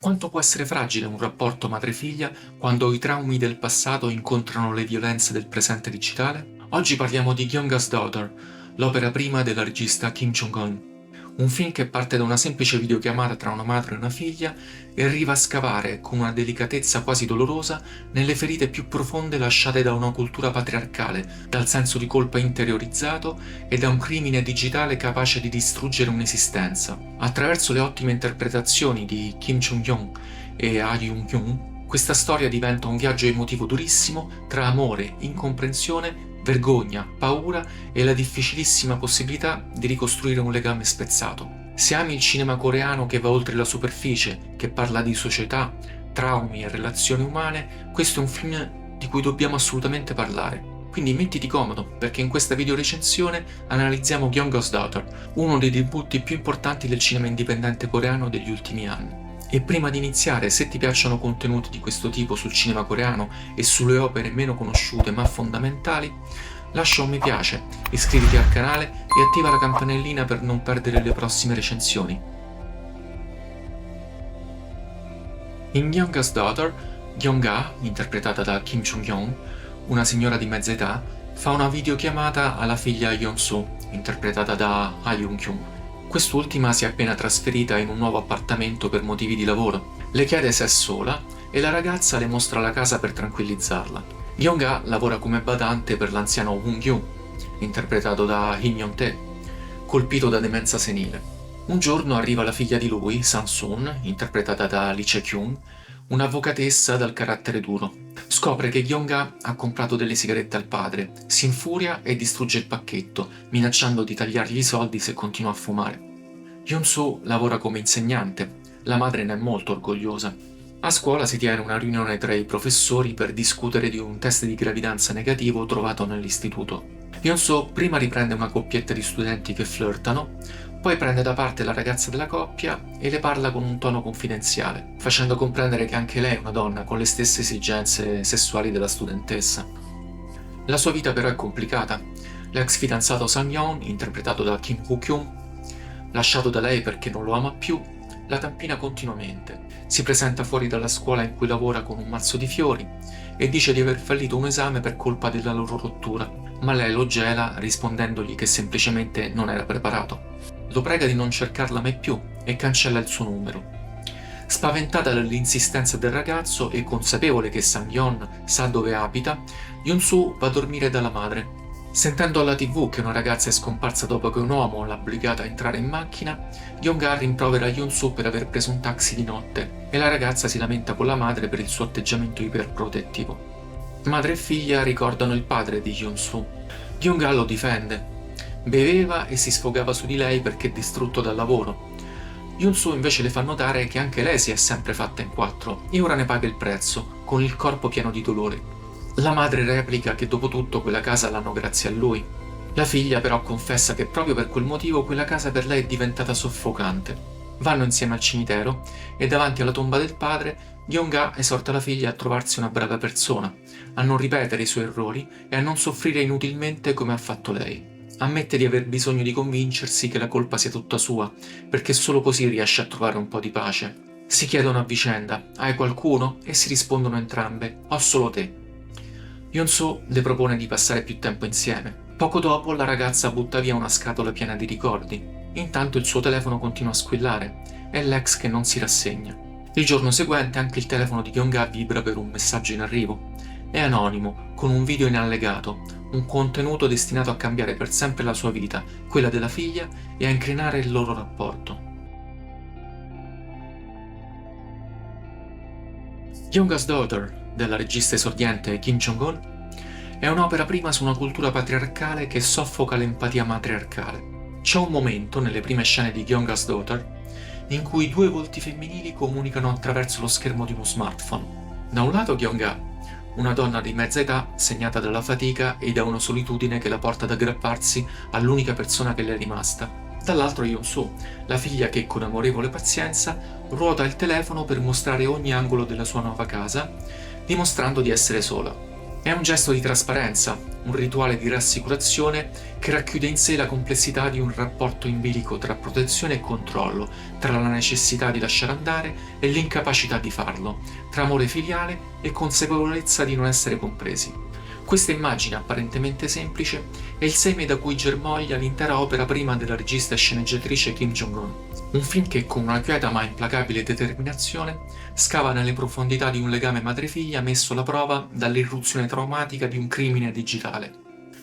Quanto può essere fragile un rapporto madre-figlia quando i traumi del passato incontrano le violenze del presente digitale? Oggi parliamo di Gyeonga's Daughter, l'opera prima della regista Kim Jong-un. Un film che parte da una semplice videochiamata tra una madre e una figlia e arriva a scavare, con una delicatezza quasi dolorosa, nelle ferite più profonde lasciate da una cultura patriarcale, dal senso di colpa interiorizzato e da un crimine digitale capace di distruggere un'esistenza. Attraverso le ottime interpretazioni di Kim Chung-yeon e Ah Yoon-kyung, questa storia diventa un viaggio emotivo durissimo tra amore, incomprensione, vergogna, paura e la difficilissima possibilità di ricostruire un legame spezzato. Se ami il cinema coreano che va oltre la superficie, che parla di società, traumi e relazioni umane, questo è un film di cui dobbiamo assolutamente parlare. Quindi mettiti comodo, perché in questa videorecensione analizziamo Gyeongga's Daughter, uno dei debutti più importanti del cinema indipendente coreano degli ultimi anni. E prima di iniziare, se ti piacciono contenuti di questo tipo sul cinema coreano e sulle opere meno conosciute ma fondamentali, lascia un mi piace, iscriviti al canale e attiva la campanellina per non perdere le prossime recensioni. In Gyeongga's Daughter, Gyeonga, interpretata da Kim Chung-yeon, una signora di mezza età, fa una videochiamata alla figlia Yeon-soo, interpretata da Ah Yoon-kyung. Quest'ultima si è appena trasferita in un nuovo appartamento per motivi di lavoro. Le chiede se è sola e la ragazza le mostra la casa per tranquillizzarla. Gyeonga lavora come badante per l'anziano Woong-gyu, interpretato da Hee Myeon-tae, colpito da demenza senile. Un giorno arriva la figlia di lui, Sang-soon, interpretata da Lee Chae-kyung, un'avvocatessa dal carattere duro. Scopre che Gyeonga ha comprato delle sigarette al padre, si infuria e distrugge il pacchetto, minacciando di tagliargli i soldi se continua a fumare. Yeon-soo lavora come insegnante, la madre ne è molto orgogliosa. A scuola si tiene una riunione tra i professori per discutere di un test di gravidanza negativo trovato nell'istituto. Yeon-soo prima riprende una coppietta di studenti che flirtano, poi prende da parte la ragazza della coppia e le parla con un tono confidenziale, facendo comprendere che anche lei è una donna con le stesse esigenze sessuali della studentessa. La sua vita però è complicata. L'ex fidanzato Sang-yeon, interpretato da Kim Woo-kyung, lasciato da lei perché non lo ama più, la tampina continuamente. Si presenta fuori dalla scuola in cui lavora con un mazzo di fiori e dice di aver fallito un esame per colpa della loro rottura, ma lei lo gela rispondendogli che semplicemente non era preparato. Lo prega di non cercarla mai più e cancella il suo numero. Spaventata dall'insistenza del ragazzo e consapevole che Sang-yeon sa dove abita, Yeon-soo va a dormire dalla madre. Sentendo alla TV che una ragazza è scomparsa dopo che un uomo l'ha obbligata a entrare in macchina, Gyeonga rimprovera Yeon-soo per aver preso un taxi di notte e la ragazza si lamenta con la madre per il suo atteggiamento iperprotettivo. Madre e figlia ricordano il padre di Yeon-soo. Gyeonga lo difende. Beveva e si sfogava su di lei perché distrutto dal lavoro. Yeon-soo invece le fa notare che anche lei si è sempre fatta in quattro e ora ne paga il prezzo, con il corpo pieno di dolore. La madre replica che dopo tutto quella casa l'hanno grazie a lui. La figlia però confessa che proprio per quel motivo quella casa per lei è diventata soffocante. Vanno insieme al cimitero e davanti alla tomba del padre Gyeonga esorta la figlia a trovarsi una brava persona, a non ripetere i suoi errori e a non soffrire inutilmente come ha fatto lei. Ammette di aver bisogno di convincersi che la colpa sia tutta sua, perché solo così riesce a trovare un po' di pace. Si chiedono a vicenda: hai qualcuno? E si rispondono entrambe: ho solo te. Yeon-soo le propone di passare più tempo insieme. Poco dopo la ragazza butta via una scatola piena di ricordi. Intanto il suo telefono continua a squillare. È l'ex che non si rassegna. Il giorno seguente anche il telefono di Gyeonga vibra per un messaggio in arrivo. È anonimo, con un video in allegato, un contenuto destinato a cambiare per sempre la sua vita, quella della figlia, e a incrinare il loro rapporto. Gyeongga's Daughter, della regista esordiente Kim Jong-un, è un'opera prima su una cultura patriarcale che soffoca l'empatia matriarcale. C'è un momento, nelle prime scene di Gyeongga's Daughter, in cui due volti femminili comunicano attraverso lo schermo di uno smartphone. Da un lato Gyeonga, una donna di mezza età segnata dalla fatica e da una solitudine che la porta ad aggrapparsi all'unica persona che le è rimasta. Dall'altro Yeon-soo, la figlia che con amorevole pazienza ruota il telefono per mostrare ogni angolo della sua nuova casa, dimostrando di essere sola. È un gesto di trasparenza, un rituale di rassicurazione che racchiude in sé la complessità di un rapporto in bilico tra protezione e controllo, tra la necessità di lasciare andare e l'incapacità di farlo, tra amore filiale e consapevolezza di non essere compresi. Questa immagine apparentemente semplice è il seme da cui germoglia l'intera opera prima della regista e sceneggiatrice Kim Jong-un, un film che con una quieta ma implacabile determinazione scava nelle profondità di un legame madre-figlia messo alla prova dall'irruzione traumatica di un crimine digitale.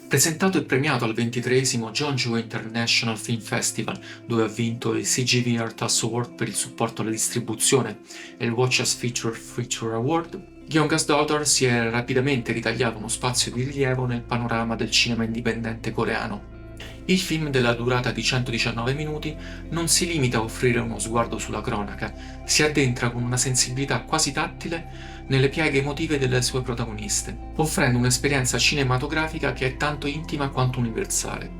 Presentato e premiato al 23esimo Jeonju International Film Festival, dove ha vinto il CGV Artas Award per il supporto alla distribuzione e il Watch as Feature Award, Gyeonga's Daughter si è rapidamente ritagliato uno spazio di rilievo nel panorama del cinema indipendente coreano. Il film, della durata di 119 minuti, non si limita a offrire uno sguardo sulla cronaca, si addentra con una sensibilità quasi tattile nelle pieghe emotive delle sue protagoniste, offrendo un'esperienza cinematografica che è tanto intima quanto universale.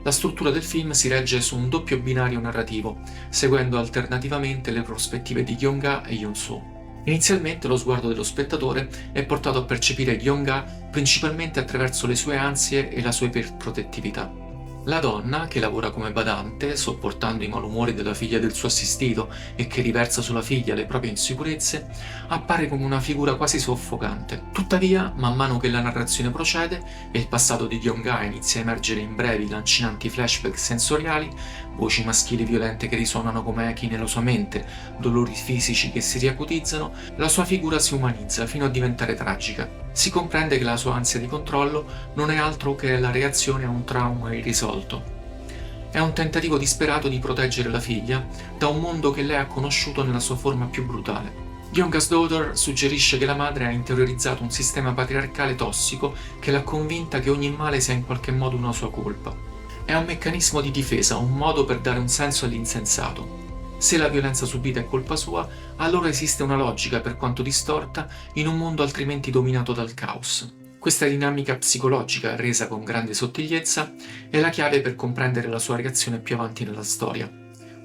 La struttura del film si regge su un doppio binario narrativo, seguendo alternativamente le prospettive di Gyeonga e Yeon-soo. Inizialmente lo sguardo dello spettatore è portato a percepire Gyeonga principalmente attraverso le sue ansie e la sua iperprotettività. La donna, che lavora come badante, sopportando i malumori della figlia del suo assistito e che riversa sulla figlia le proprie insicurezze, appare come una figura quasi soffocante. Tuttavia, man mano che la narrazione procede e il passato di Gyeonga inizia a emergere in brevi, lancinanti flashback sensoriali, voci maschili violente che risuonano come echi nella sua mente, dolori fisici che si riacutizzano, la sua figura si umanizza fino a diventare tragica. Si comprende che la sua ansia di controllo non è altro che la reazione a un trauma irrisolto. È un tentativo disperato di proteggere la figlia da un mondo che lei ha conosciuto nella sua forma più brutale. Gyeonga's Daughter suggerisce che la madre ha interiorizzato un sistema patriarcale tossico che l'ha convinta che ogni male sia in qualche modo una sua colpa. È un meccanismo di difesa, un modo per dare un senso all'insensato. Se la violenza subita è colpa sua, allora esiste una logica, per quanto distorta, in un mondo altrimenti dominato dal caos. Questa dinamica psicologica, resa con grande sottigliezza, è la chiave per comprendere la sua reazione più avanti nella storia.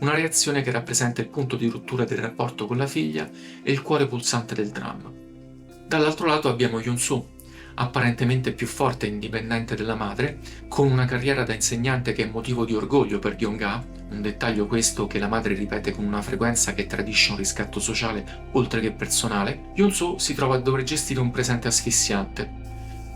Una reazione che rappresenta il punto di rottura del rapporto con la figlia e il cuore pulsante del dramma. Dall'altro lato abbiamo Yeon-soo, apparentemente più forte e indipendente della madre, con una carriera da insegnante che è motivo di orgoglio per Gyeonga, un dettaglio questo che la madre ripete con una frequenza che tradisce un riscatto sociale oltre che personale. Yeon-soo si trova a dover gestire un presente asfissiante.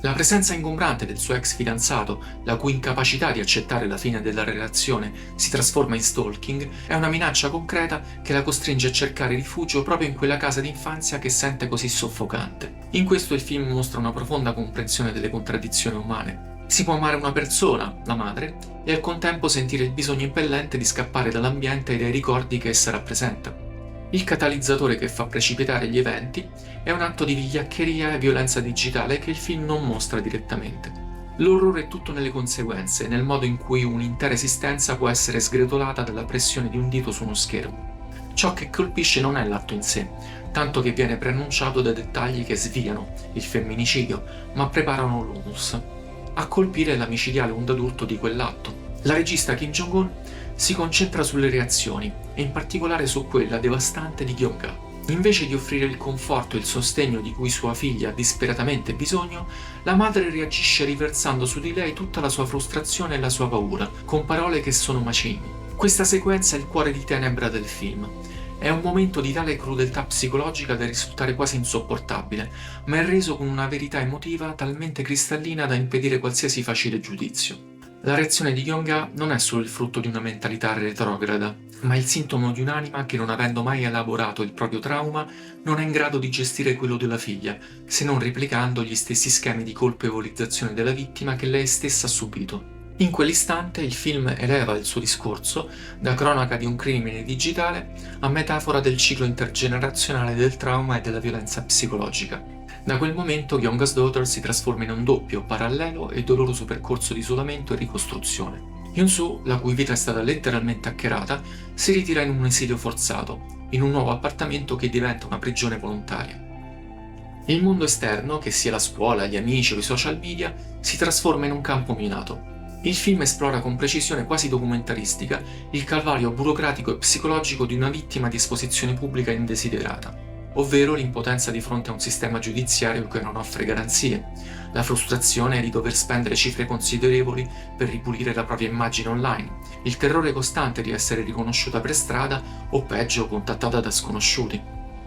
La presenza ingombrante del suo ex fidanzato, la cui incapacità di accettare la fine della relazione si trasforma in stalking, è una minaccia concreta che la costringe a cercare rifugio proprio in quella casa d'infanzia che sente così soffocante. In questo il film mostra una profonda comprensione delle contraddizioni umane. Si può amare una persona, la madre, e al contempo sentire il bisogno impellente di scappare dall'ambiente e dai ricordi che essa rappresenta. Il catalizzatore che fa precipitare gli eventi è un atto di vigliaccheria e violenza digitale che il film non mostra direttamente. L'orrore è tutto nelle conseguenze, nel modo in cui un'intera esistenza può essere sgretolata dalla pressione di un dito su uno schermo. Ciò che colpisce non è l'atto in sé, tanto che viene preannunciato da dettagli che sviano il femminicidio, ma preparano l'humus. A colpire la micidiale onda d'urto di quell'atto. La regista Kim Jong-un si concentra sulle reazioni, e in particolare su quella devastante di Gyeonga. Invece di offrire il conforto e il sostegno di cui sua figlia ha disperatamente bisogno, la madre reagisce riversando su di lei tutta la sua frustrazione e la sua paura, con parole che sono macigni. Questa sequenza è il cuore di tenebra del film. È un momento di tale crudeltà psicologica da risultare quasi insopportabile, ma è reso con una verità emotiva talmente cristallina da impedire qualsiasi facile giudizio. La reazione di Gyeonga non è solo il frutto di una mentalità retrograda, ma il sintomo di un'anima che, non avendo mai elaborato il proprio trauma, non è in grado di gestire quello della figlia, se non replicando gli stessi schemi di colpevolizzazione della vittima che lei stessa ha subito. In quell'istante il film eleva il suo discorso da cronaca di un crimine digitale a metafora del ciclo intergenerazionale del trauma e della violenza psicologica. Da quel momento Gyeonga's Daughter si trasforma in un doppio, parallelo e doloroso percorso di isolamento e ricostruzione. Yeon-soo, la cui vita è stata letteralmente hackerata, si ritira in un esilio forzato, in un nuovo appartamento che diventa una prigione volontaria. Il mondo esterno, che sia la scuola, gli amici o i social media, si trasforma in un campo minato. Il film esplora con precisione quasi documentaristica il calvario burocratico e psicologico di una vittima di esposizione pubblica indesiderata. ovvero l'impotenza di fronte a un sistema giudiziario che non offre garanzie, la frustrazione di dover spendere cifre considerevoli per ripulire la propria immagine online, il terrore costante di essere riconosciuta per strada o peggio contattata da sconosciuti.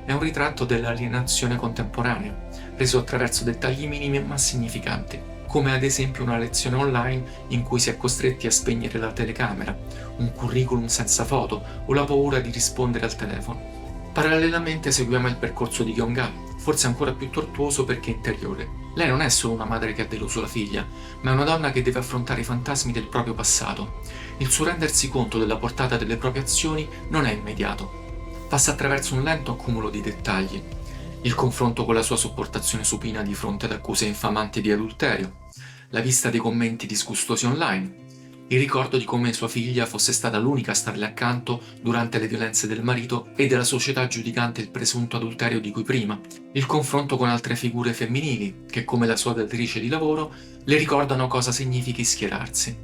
È un ritratto dell'alienazione contemporanea, reso attraverso dettagli minimi ma significanti, come ad esempio una lezione online in cui si è costretti a spegnere la telecamera, un curriculum senza foto o la paura di rispondere al telefono. Parallelamente seguiamo il percorso di Gyeong-ga, forse ancora più tortuoso perché interiore. Lei non è solo una madre che ha deluso la figlia, ma è una donna che deve affrontare i fantasmi del proprio passato. Il suo rendersi conto della portata delle proprie azioni non è immediato. Passa attraverso un lento accumulo di dettagli. Il confronto con la sua sopportazione supina di fronte ad accuse infamanti di adulterio, la vista dei commenti disgustosi online, il ricordo di come sua figlia fosse stata l'unica a starle accanto durante le violenze del marito e della società giudicante il presunto adulterio di cui prima, il confronto con altre figure femminili che, come la sua datrice di lavoro, le ricordano cosa significhi schierarsi.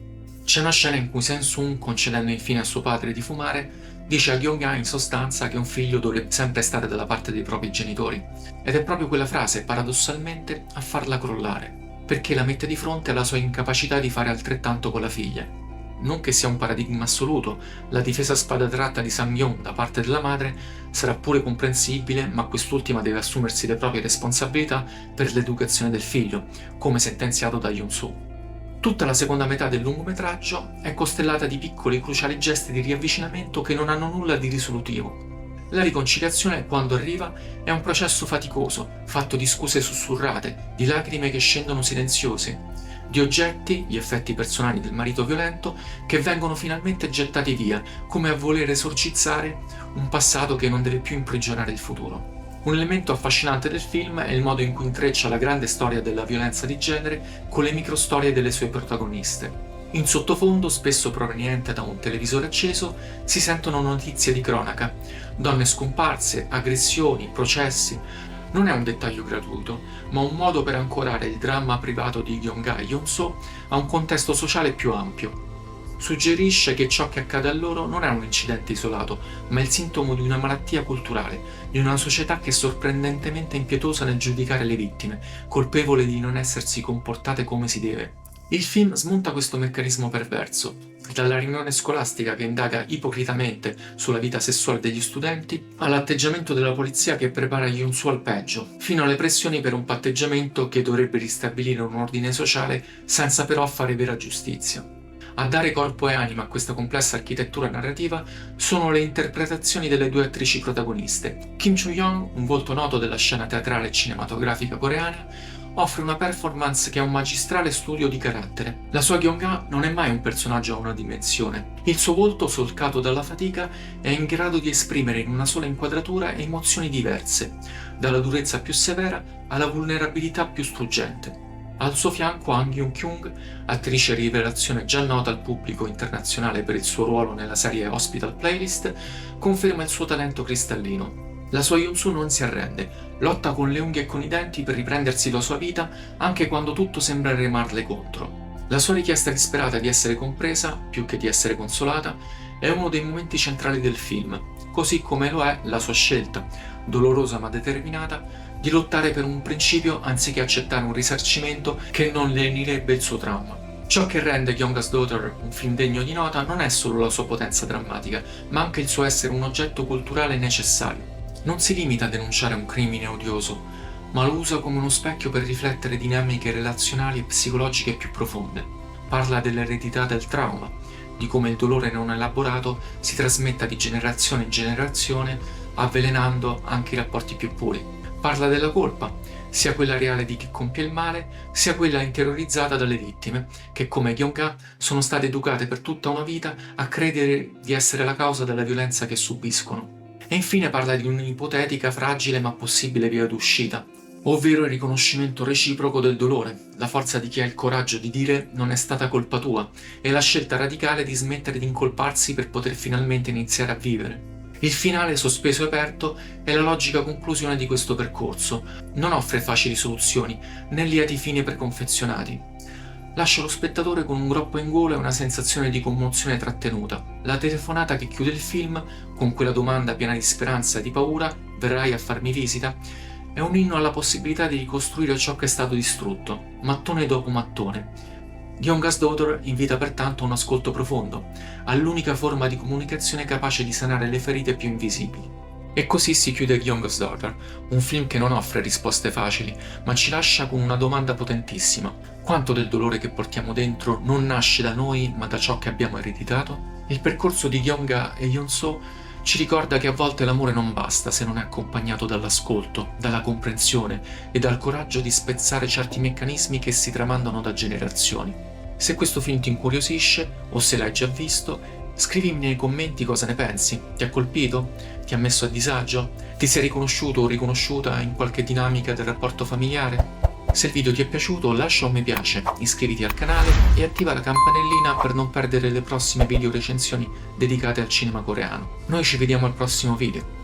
C'è una scena in cui Sung, concedendo infine a suo padre di fumare, dice a Gyeong-ga in sostanza che un figlio dovrebbe sempre stare dalla parte dei propri genitori, ed è proprio quella frase, paradossalmente, a farla crollare, perché la mette di fronte alla sua incapacità di fare altrettanto con la figlia. Non che sia un paradigma assoluto, la difesa a spada tratta di Sang-yeon da parte della madre sarà pure comprensibile, ma quest'ultima deve assumersi le proprie responsabilità per l'educazione del figlio, come sentenziato da Yoon-soo. Tutta la seconda metà del lungometraggio è costellata di piccoli e cruciali gesti di riavvicinamento che non hanno nulla di risolutivo. La riconciliazione, quando arriva, è un processo faticoso, fatto di scuse sussurrate, di lacrime che scendono silenziose, di oggetti, gli effetti personali del marito violento, che vengono finalmente gettati via, come a voler esorcizzare un passato che non deve più imprigionare il futuro. Un elemento affascinante del film è il modo in cui intreccia la grande storia della violenza di genere con le microstorie delle sue protagoniste. In sottofondo, spesso proveniente da un televisore acceso, si sentono notizie di cronaca, donne scomparse, aggressioni, processi. Non è un dettaglio gratuito, ma un modo per ancorare il dramma privato di Gyeong-ga e Yeon-soo a un contesto sociale più ampio. Suggerisce che ciò che accade a loro non è un incidente isolato, ma il sintomo di una malattia culturale, di una società che è sorprendentemente impietosa nel giudicare le vittime, colpevole di non essersi comportate come si deve. Il film smonta questo meccanismo perverso, dalla riunione scolastica che indaga ipocritamente sulla vita sessuale degli studenti, all'atteggiamento della polizia che prepara Yoon-soo al peggio, fino alle pressioni per un patteggiamento che dovrebbe ristabilire un ordine sociale senza però fare vera giustizia. A dare corpo e anima a questa complessa architettura narrativa sono le interpretazioni delle due attrici protagoniste. Kim Chu-young, un volto noto della scena teatrale e cinematografica coreana, offre una performance che è un magistrale studio di carattere. La sua Gyeong-ga non è mai un personaggio a una dimensione. Il suo volto, solcato dalla fatica, è in grado di esprimere in una sola inquadratura emozioni diverse, dalla durezza più severa alla vulnerabilità più struggente. Al suo fianco Han Kyung, attrice rivelazione già nota al pubblico internazionale per il suo ruolo nella serie Hospital Playlist, conferma il suo talento cristallino. La sua Yoon-soo non si arrende, lotta con le unghie e con i denti per riprendersi la sua vita anche quando tutto sembra remarle contro. La sua richiesta disperata di essere compresa, più che di essere consolata, è uno dei momenti centrali del film, così come lo è la sua scelta, dolorosa ma determinata, di lottare per un principio anziché accettare un risarcimento che non lenirebbe il suo trauma. Ciò che rende Gyeong-ga's Daughter un film degno di nota non è solo la sua potenza drammatica, ma anche il suo essere un oggetto culturale necessario. Non si limita a denunciare un crimine odioso, ma lo usa come uno specchio per riflettere dinamiche relazionali e psicologiche più profonde. Parla dell'eredità del trauma, di come il dolore non elaborato si trasmetta di generazione in generazione, avvelenando anche i rapporti più puri. Parla della colpa, sia quella reale di chi compie il male, sia quella interiorizzata dalle vittime, che come Gyeong-ga sono state educate per tutta una vita a credere di essere la causa della violenza che subiscono. E infine parla di un'ipotetica, fragile ma possibile via d'uscita, ovvero il riconoscimento reciproco del dolore, la forza di chi ha il coraggio di dire non è stata colpa tua e la scelta radicale di smettere di incolparsi per poter finalmente iniziare a vivere. Il finale sospeso e aperto è la logica conclusione di questo percorso, non offre facili soluzioni né lieti fini preconfezionati. Lascia lo spettatore con un groppo in gola e una sensazione di commozione trattenuta. La telefonata che chiude il film, con quella domanda piena di speranza e di paura, verrai a farmi visita? È un inno alla possibilità di ricostruire ciò che è stato distrutto, mattone dopo mattone. Younga's Daughter invita pertanto a un ascolto profondo, all'unica forma di comunicazione capace di sanare le ferite più invisibili. E così si chiude Younga's Daughter, un film che non offre risposte facili, ma ci lascia con una domanda potentissima. Quanto del dolore che portiamo dentro non nasce da noi, ma da ciò che abbiamo ereditato? Il percorso di Younga e Yeon-soo ci ricorda che a volte l'amore non basta se non è accompagnato dall'ascolto, dalla comprensione e dal coraggio di spezzare certi meccanismi che si tramandano da generazioni. Se questo film ti incuriosisce, o se l'hai già visto, scrivimi nei commenti cosa ne pensi. Ti ha colpito? Ti ha messo a disagio? Ti sei riconosciuto o riconosciuta in qualche dinamica del rapporto familiare? Se il video ti è piaciuto lascia un mi piace, iscriviti al canale e attiva la campanellina per non perdere le prossime video recensioni dedicate al cinema coreano. Noi ci vediamo al prossimo video.